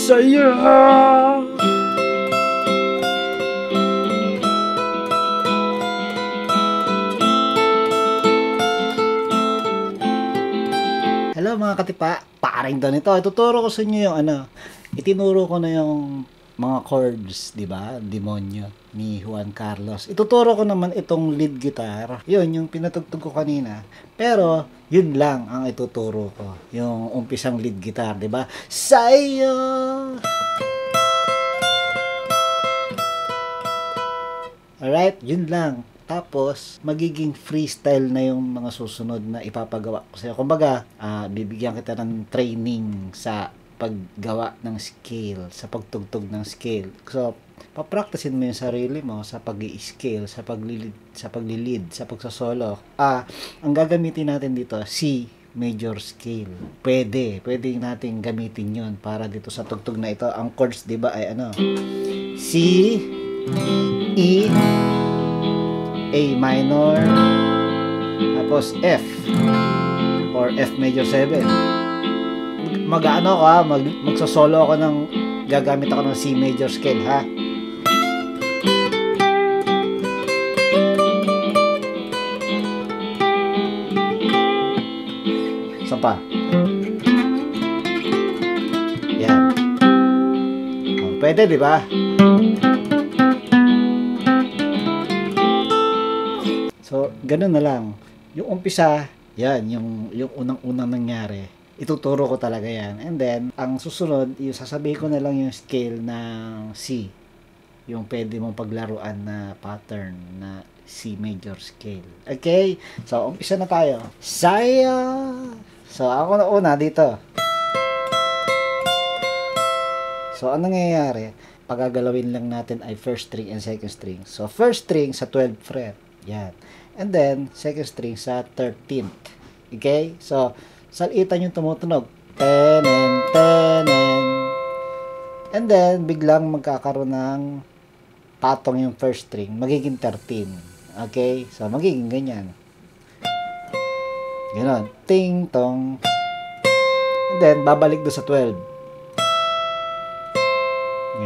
saya. Hello mga katipa, paring daw nito. Ituturo ko sa inyo yung itinuro ko na yung mga chords, di ba? Demonyo ni Juan Carlos. Ituturo ko naman itong lead guitar. Yun, yung pinatugtog ko kanina. Pero, yun lang ang ituturo ko. Yung umpisang lead guitar, di ba? Sa'yo! Alright, yun lang. Tapos, magiging freestyle na yung mga susunod na ipapagawa ko sa'yo. Kumbaga, bibigyan kita ng training sa paggawa ng scale, sa pagtugtog ng scale. So, papracticein mo yung sarili mo sa pag-i-scale, sa paglilid, sa pagsasolo. Ang gagamitin natin dito, C major scale. Pwede natin gamitin yun para dito sa tugtog na ito. Ang chords, di ba, ay C, E, A minor, tapos F, or F major 7. Magsasolo ako gagamit ako ng C major scale, ha? Saan pa? Yan. Pwede, di ba? So, ganun na lang. Yung umpisa, yan, yung unang-unang nangyari. Ituturo ko talaga yan. And then, ang susunod, yung sasabihin ko na lang yung scale ng C. Yung pwede mong paglaruan na pattern na C major scale. Okay? So, umpisa na tayo. Saya! So, ako na una dito. So, anong nangyayari? Pagagalawin lang natin ay first string and second string. So, first string sa 12th fret. Yan. And then, second string sa 13th. Okay? So, salitan yung tumutunog. Tenen, tenen. And then, biglang magkakaroon ng patong yung first string. Magiging 13. Okay? So, magiging ganyan. Ganon. Ting, tong. And then, babalik do sa 12.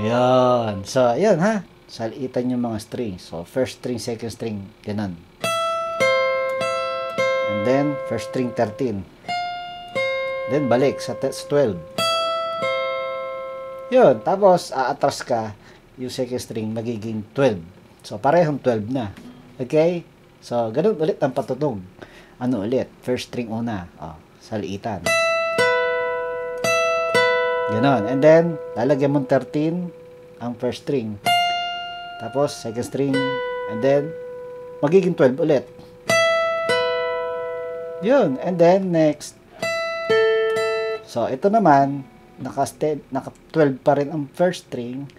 Ayan. So, ayan ha. Salitan yung mga strings. So, first string, second string. Ganon. And then, first string 13. Then, balik sa 12. Yun. Tapos, aatras ka. Yung second string, magiging 12. So, parehong 12 na. Okay? So, ganun ulit ang patunog. Ano ulit? First string una. Salitan. Ganon. And then, lalagyan mo 13 ang first string. Tapos, second string. And then, magiging 12 ulit. Yun. And then, next. So, ito naman, naka-12 pa rin ang first string.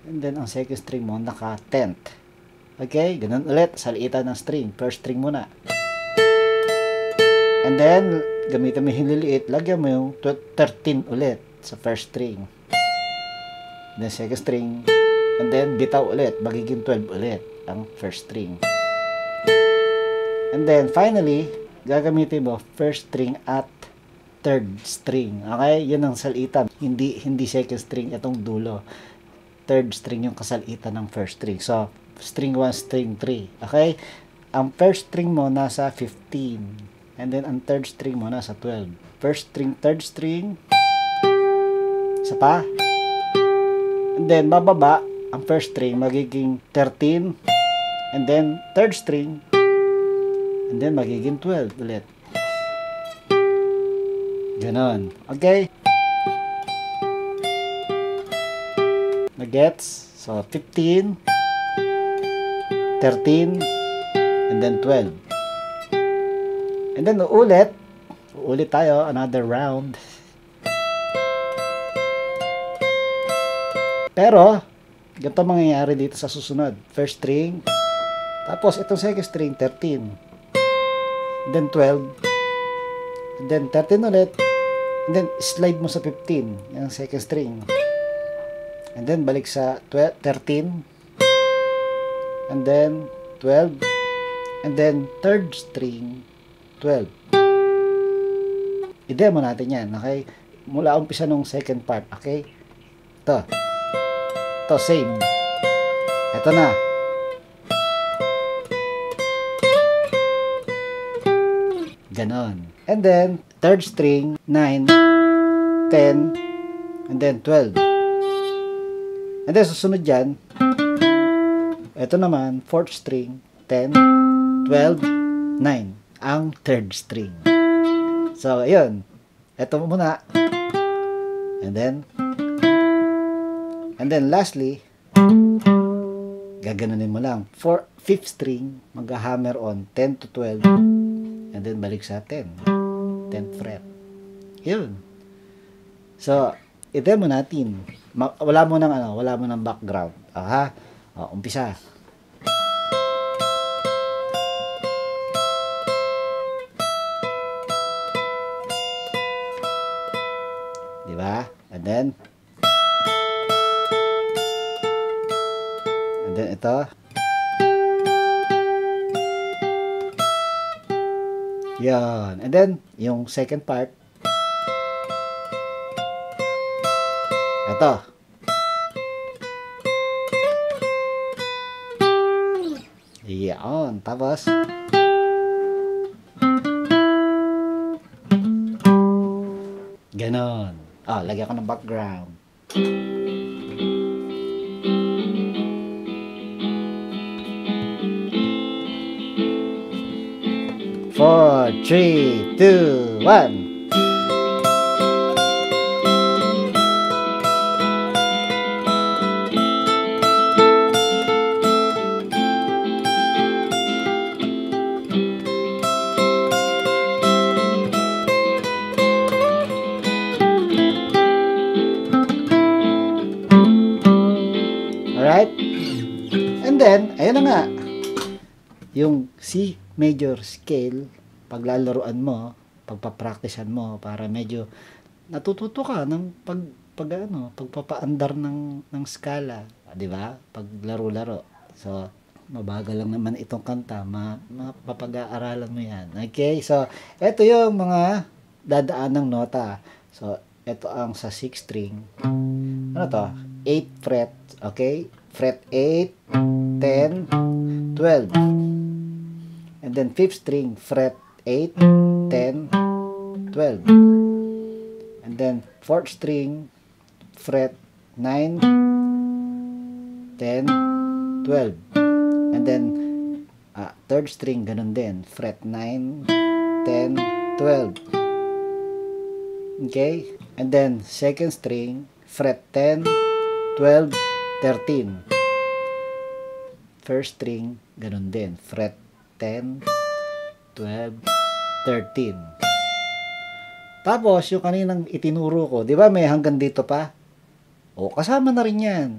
And then, ang second string mo, naka-10th. Okay? Ganun ulit. Salitan ng string. First string muna. And then, gamitin mo yung hililiit. Lagyan mo yung 13 ulit sa first string. Then, second string. And then, bitaw ulit. Magiging 12 ulit ang first string. And then, finally, gagamitin mo first string at third string. Okay? Yun ang salitan. Hindi second string itong dulo. Third string yung kasalitan ng first string. So, string 1, string 3. Okay? Ang first string mo nasa 15. And then, ang third string mo nasa 12. First string, third string. Isa pa. And then, bababa, ang first string magiging 13. And then, third string. And then, magiging 12 ulit. Ganon. Okay? Nagets? So, 15, 13, and then 12. And then, uulit tayo, another round. Pero, ganito mangyayari dito sa susunod. First string, tapos itong second string, 13. And then 12. And then 13 ulit. And then, slide mo sa 15, yung second string. And then, balik sa 13. And then, 12. And then, third string, 12. I-demo natin yan, okay? Mula umpisa nung second part, okay? Ito. Ito, same. Ito na. Ganon. And then, third string, 9, 10, and then 12. And then, susunod dyan, ito naman, fourth string, 10, 12, 9. Ang third string. So, ayun. Ito muna. And then lastly, gaganunin mo lang. For fifth string, mag-hammer on 10 to 12. And then balik sa 10. 10th fret. Yun. So, i-demo natin. Wala mo ng background. Aha. O, umpisa. Diba? And then ito. Yan. And then, yung second part. Ito. Yan. Tapos, ganon. Lagyan ko ng background. 4, 3, 2, 1. Alright? And then, ayun na nga. Yung C major scale, paglalaruan mo, pagpapracticean mo, para medyo natututo ka ng pagpapaandar ng skala, di ba? Paglaro-laro. So, mabagal lang naman itong kanta, mapapag-aaralan mo yan. Okay? So, ito yung mga dadaan ng nota. So, ito ang sa 6 string. Ano to? 8 fret. Okay? Fret 8, 10, 12. And then 5th string, fret 8, 10, 12. And then 4th string, fret 9, 10, 12. And then 3rd string, ganun din, fret 9, 10, 12. Okay? And then 2nd string, fret 10, 12, 13. First string, ganun din, fret 10, 12, 13. Tapos, yung kaninang itinuro ko, di ba may hanggang dito pa? Kasama na rin yan.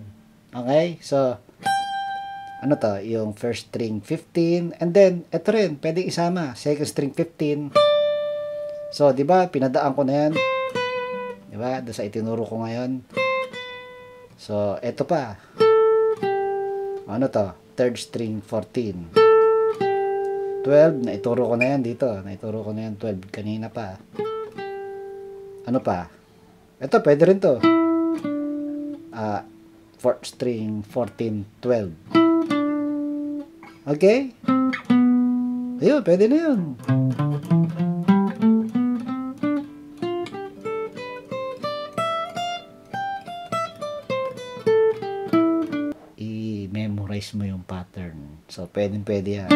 Okay? So, ano to? Yung first string 15, and then, ito rin, pwede isama. Second string 15. So, di ba, pinadaan ko na yan. Di ba? Doon sa itinuro ko ngayon. So, ito pa. Ano to? Third string 14. 12, naituro ko na yan dito. Naituro ko na yan 12 kanina pa. Ano pa? Ito, pwede rin to. Fourth string 14, 12. Okay? Ayun, pwede na yun. I-memorize mo yung pattern. So, pwede yan.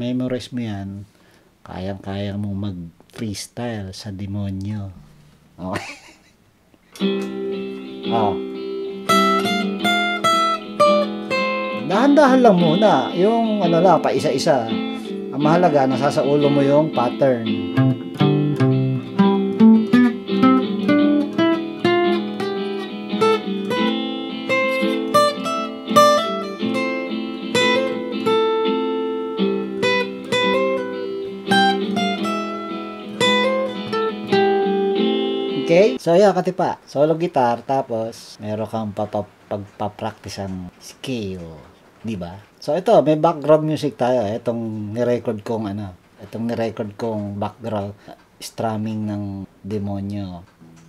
Memorize mo yan, kayang-kaya mong mag-freestyle sa demonyo. Okay? Dahan-dahan lang muna. Yung pa isa-isa. Ang mahalaga, nasa ulo mo yung pattern. Okay? So, yeah, katipa. Solo guitar, tapos, meron kang pagpapractice ang scale. Diba? So, ito, may background music tayo. Itong nirecord kong background. strumming ng demonyo.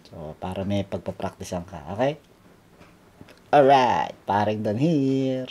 So, para may pagpapraktisan ka. Okay? Alright, paring Dan here.